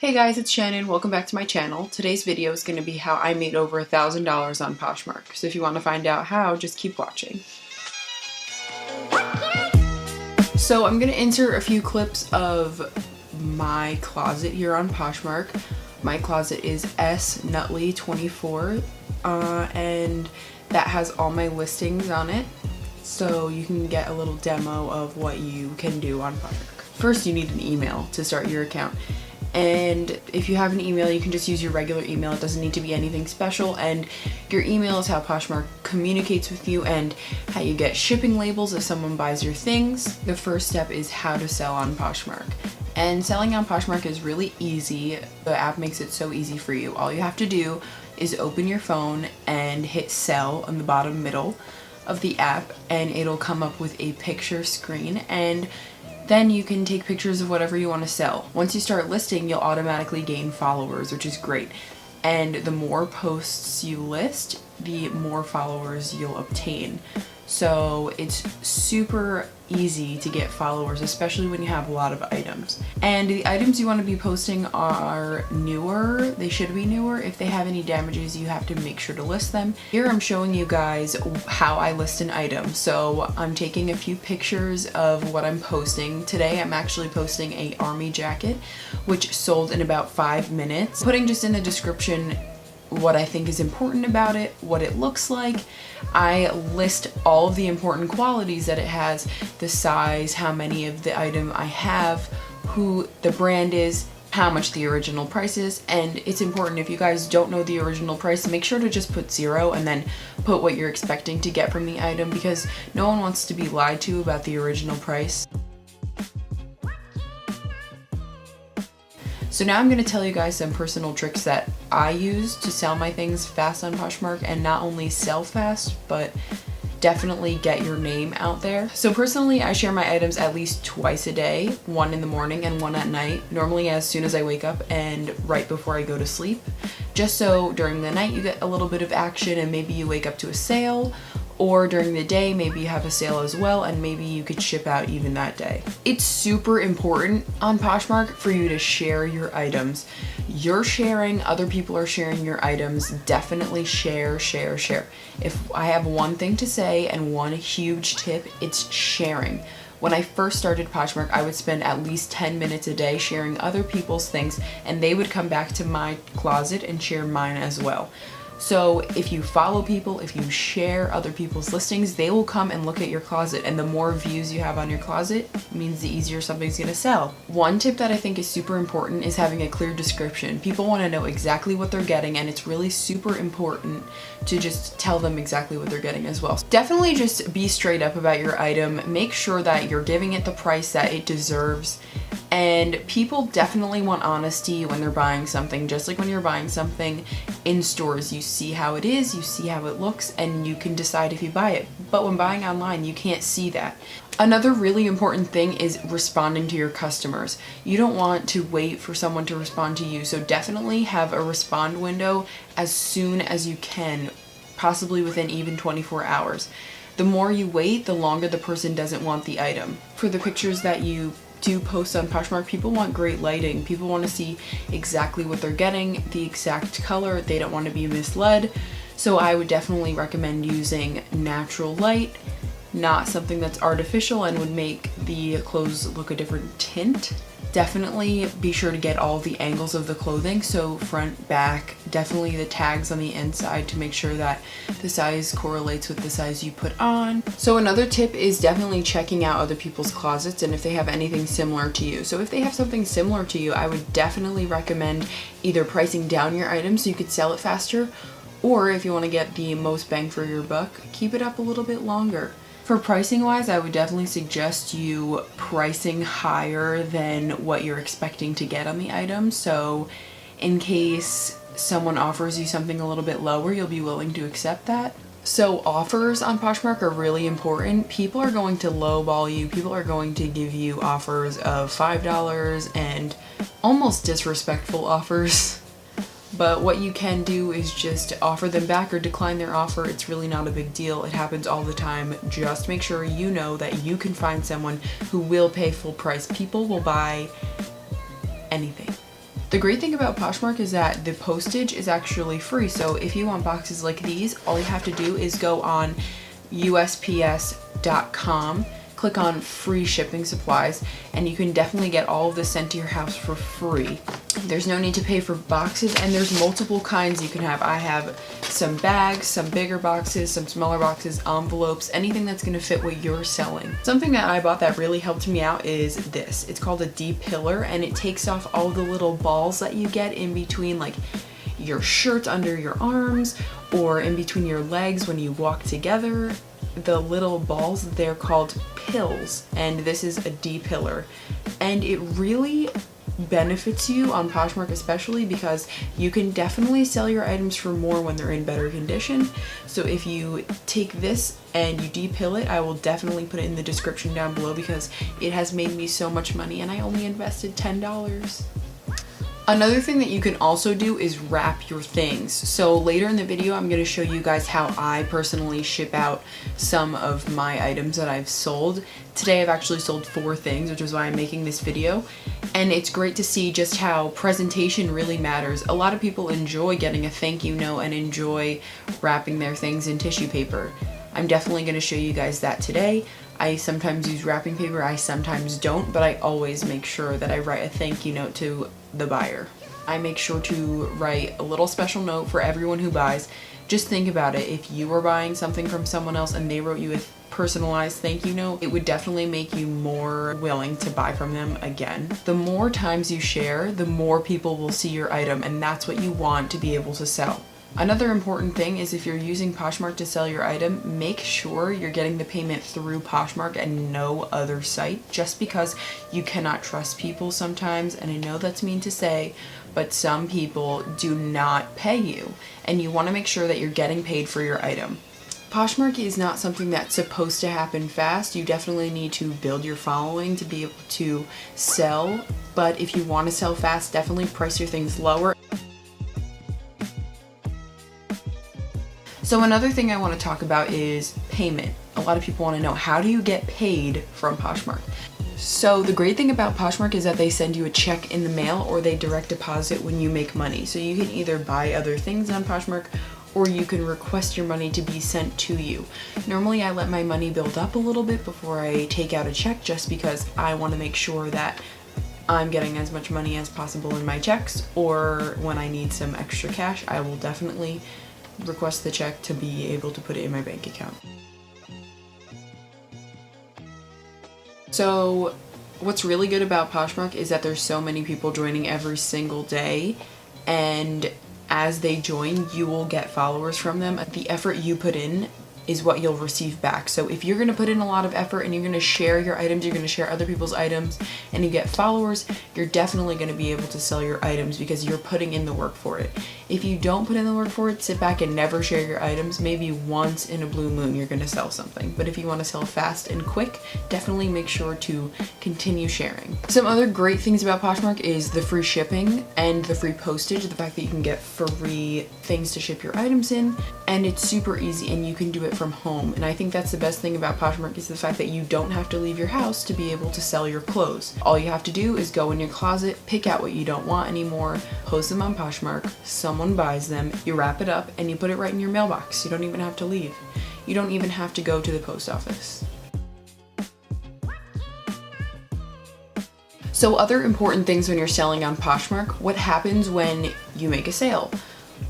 Hey guys, it's Shannon. Welcome back to my channel. Today's video is going to be how I made over $1,000 on Poshmark. So if you want to find out how, just keep watching. So I'm going to insert a few clips of my closet here on Poshmark. My closet is SNutley24 and that has all my listings on it. So you can get a little demo of what you can do on Poshmark. First, you need an email to start your account. And if you have an email, you can just use your regular email. It doesn't need to be anything special, and your email is how Poshmark communicates with you and how you get shipping labels if someone buys your things. The first step is how to sell on Poshmark. And selling on Poshmark is really easy. The app makes it so easy for you. All you have to do is open your phone and hit sell on the bottom middle of the app, and it'll come up with a picture screen, and then you can take pictures of whatever you want to sell. Once you start listing, you'll automatically gain followers, which is great. And the more posts you list, the more followers you'll obtain. So it's super easy to get followers, especially when you have a lot of items. And the items you want to be posting are newer. They should be newer. If they have any damages, you have to make sure to list them. Here I'm showing you guys how I list an item. So I'm taking a few pictures of what I'm posting. Today I'm actually posting a army jacket, which sold in about 5 minutes. Putting just in the description what I think is important about it, what it looks like. I list all of the important qualities that it has, the size, how many of the item I have, who the brand is, how much the original price is, and it's important if you guys don't know the original price, make sure to just put 0 and then put what you're expecting to get from the item, because no one wants to be lied to about the original price. So now I'm going to tell you guys some personal tricks that I use to sell my things fast on Poshmark, and not only sell fast, but definitely get your name out there. So personally, I share my items at least twice a day, one in the morning and one at night, normally as soon as I wake up and right before I go to sleep, just so during the night you get a little bit of action and maybe you wake up to a sale, or during the day maybe you have a sale as well and maybe you could ship out even that day. It's super important on Poshmark for you to share your items. You're sharing, other people are sharing your items. Definitely share, share, share. If I have one thing to say and one huge tip, it's sharing. When I first started Poshmark, I would spend at least 10 minutes a day sharing other people's things, and they would come back to my closet and share mine as well. So if you follow people, if you share other people's listings, they will come and look at your closet, and the more views you have on your closet means the easier something's gonna sell. One tip that I think is super important is having a clear description. People wanna know exactly what they're getting, and it's really super important to just tell them exactly what they're getting as well. Definitely just be straight up about your item. Make sure that you're giving it the price that it deserves. And people definitely want honesty when they're buying something. Just like when you're buying something in stores, you see how it is, you see how it looks, and you can decide if you buy it. But when buying online, you can't see that. Another really important thing is responding to your customers. You don't want to wait for someone to respond to you, so definitely have a respond window as soon as you can, possibly within even 24 hours. The more you wait, the longer the person doesn't want the item. For the pictures that you do post on Poshmark, people want great lighting. People want to see exactly what they're getting, the exact color. They don't want to be misled. So I would definitely recommend using natural light, not something that's artificial and would make the clothes look a different tint. Definitely be sure to get all the angles of the clothing, so front, back, definitely the tags on the inside to make sure that the size correlates with the size you put on. So another tip is definitely checking out other people's closets and if they have anything similar to you. So if they have something similar to you, I would definitely recommend either pricing down your item so you could sell it faster, or if you want to get the most bang for your buck, keep it up a little bit longer. For pricing wise, I would definitely suggest you pricing higher than what you're expecting to get on the item. So in case someone offers you something a little bit lower, you'll be willing to accept that. So offers on Poshmark are really important. People are going to lowball you. People are going to give you offers of $5 and almost disrespectful offers. But what you can do is just offer them back or decline their offer. It's really not a big deal. It happens all the time. Just make sure you know that you can find someone who will pay full price. People will buy anything. The great thing about Poshmark is that the postage is actually free. So if you want boxes like these, all you have to do is go on USPS.com, click on free shipping supplies, and you can definitely get all of this sent to your house for free. There's no need to pay for boxes, and there's multiple kinds you can have. I have some bags, some bigger boxes, some smaller boxes, envelopes, anything that's gonna fit what you're selling. Something that I bought that really helped me out is this. It's called a D-pillar, and it takes off all the little balls that you get in between like your shirt under your arms or in between your legs when you walk together. The little balls, they're called pills, and this is a D-pillar, and it really benefits you on Poshmark, especially because you can definitely sell your items for more when they're in better condition. So if you take this and you D-pill it, I will definitely put it in the description down below because it has made me so much money and I only invested $10. Another thing that you can also do is wrap your things. So later in the video, I'm going to show you guys how I personally ship out some of my items that I've sold. Today I've actually sold 4 things, which is why I'm making this video. And it's great to see just how presentation really matters. A lot of people enjoy getting a thank you note and enjoy wrapping their things in tissue paper. I'm definitely going to show you guys that today. I sometimes use wrapping paper, I sometimes don't, but I always make sure that I write a thank you note to the buyer. I make sure to write a little special note for everyone who buys. Just think about it, if you were buying something from someone else and they wrote you a personalized thank you note, it would definitely make you more willing to buy from them again. The more times you share, the more people will see your item, and that's what you want to be able to sell. Another important thing is if you're using Poshmark to sell your item, make sure you're getting the payment through Poshmark and no other site, just because you cannot trust people sometimes, and I know that's mean to say, but some people do not pay you, and you want to make sure that you're getting paid for your item. Poshmark is not something that's supposed to happen fast. You definitely need to build your following to be able to sell, but if you want to sell fast, definitely price your things lower. So another thing I want to talk about is payment. A lot of people want to know, how do you get paid from Poshmark? So the great thing about Poshmark is that they send you a check in the mail or they direct deposit when you make money. So you can either buy other things on Poshmark or you can request your money to be sent to you. Normally I let my money build up a little bit before I take out a check, just because I want to make sure that I'm getting as much money as possible in my checks, or when I need some extra cash, I will definitely request the check to be able to put it in my bank account. So what's really good about Poshmark is that there's so many people joining every single day, and as they join, you will get followers from them. The effort you put in is what you'll receive back. So if you're gonna put in a lot of effort and you're gonna share your items, you're gonna share other people's items, and you get followers, you're definitely gonna be able to sell your items because you're putting in the work for it. If you don't put in the work for it, sit back and never share your items, maybe once in a blue moon you're gonna sell something. But if you wanna sell fast and quick, definitely make sure to continue sharing. Some other great things about Poshmark is the free shipping and the free postage, the fact that you can get free things to ship your items in, and it's super easy and you can do it from home. And I think that's the best thing about Poshmark, is the fact that you don't have to leave your house to be able to sell your clothes. All you have to do is go in your closet, pick out what you don't want anymore, post them on Poshmark, someone buys them, you wrap it up, and you put it right in your mailbox. You don't even have to leave. You don't even have to go to the post office. So other important things when you're selling on Poshmark: what happens when you make a sale?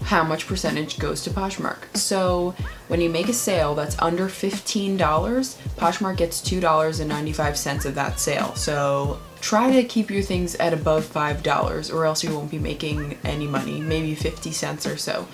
How much percentage goes to Poshmark? So when you make a sale that's under $15, Poshmark gets $2.95 of that sale. So try to keep your things at above $5 or else you won't be making any money, maybe 50 cents or so.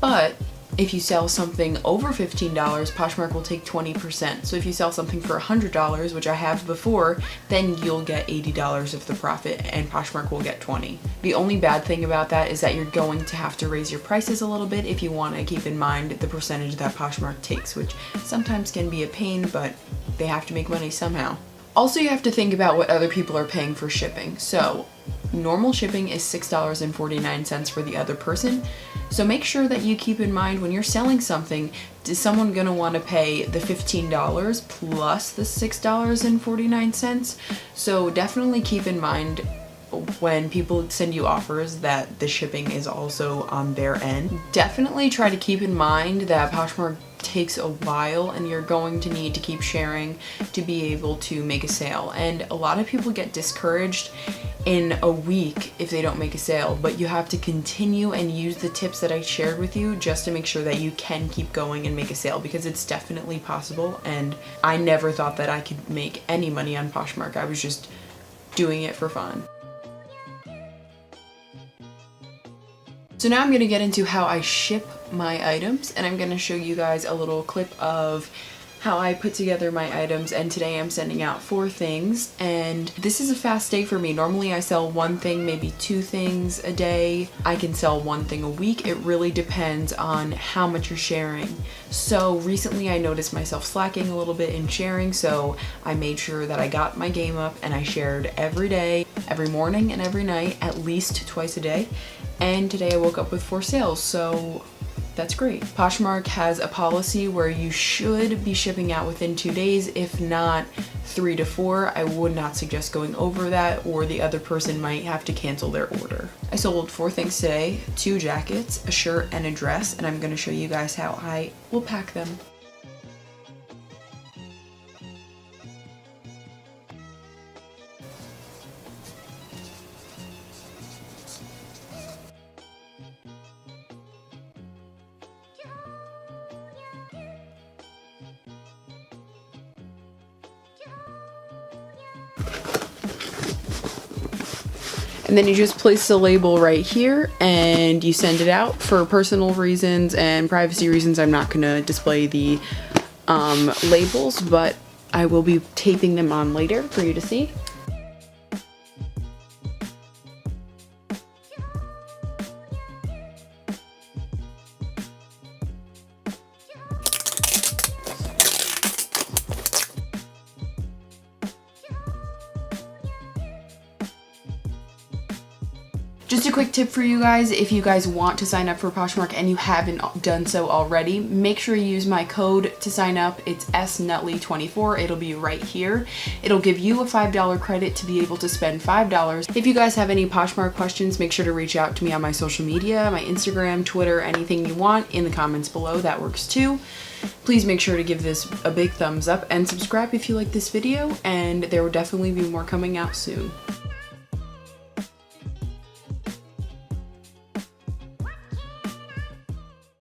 But if you sell something over $15, Poshmark will take 20%. So if you sell something for $100, which I have before, then you'll get $80 of the profit and Poshmark will get 20. The only bad thing about that is that you're going to have to raise your prices a little bit if you want to keep in mind the percentage that Poshmark takes, which sometimes can be a pain, but they have to make money somehow. Also, you have to think about what other people are paying for shipping. So normal shipping is $6.49 for the other person. So make sure that you keep in mind when you're selling something, is someone gonna want to pay the $15 plus the $6.49? So definitely keep in mind when people send you offers that the shipping is also on their end. Definitely try to keep in mind that Poshmark takes a while and you're going to need to keep sharing to be able to make a sale. And a lot of people get discouraged in a week if they don't make a sale, but you have to continue and use the tips that I shared with you just to make sure that you can keep going and make a sale, because it's definitely possible. And I never thought that I could make any money on Poshmark. I was just doing it for fun. So now I'm going to get into how I ship my items, and I'm going to show you guys a little clip of how I put together my items. And today I'm sending out 4 things, and this is a fast day for me. Normally I sell 1 thing, maybe 2 things a day. I can sell 1 thing a week. It really depends on how much you're sharing. So recently I noticed myself slacking a little bit in sharing, so I made sure that I got my game up and I shared every day, every morning and every night, at least twice a day. And today I woke up with 4 sales, so that's great. Poshmark has a policy where you should be shipping out within 2 days, if not 3 to 4. I would not suggest going over that, or the other person might have to cancel their order. I sold 4 things today, 2 jackets, a shirt, and a dress, and I'm going to show you guys how I will pack them. And then you just place the label right here and you send it out. For personal reasons and privacy reasons, I'm not gonna display the labels, but I will be taping them on later for you to see. Just a quick tip for you guys: if you guys want to sign up for Poshmark and you haven't done so already, make sure you use my code to sign up. It's SNutley24. It'll be right here. It'll give you a $5 credit to be able to spend $5. If you guys have any Poshmark questions, make sure to reach out to me on my social media, my Instagram, Twitter, anything you want in the comments below. That works too. Please make sure to give this a big thumbs up and subscribe if you like this video, and there will definitely be more coming out soon.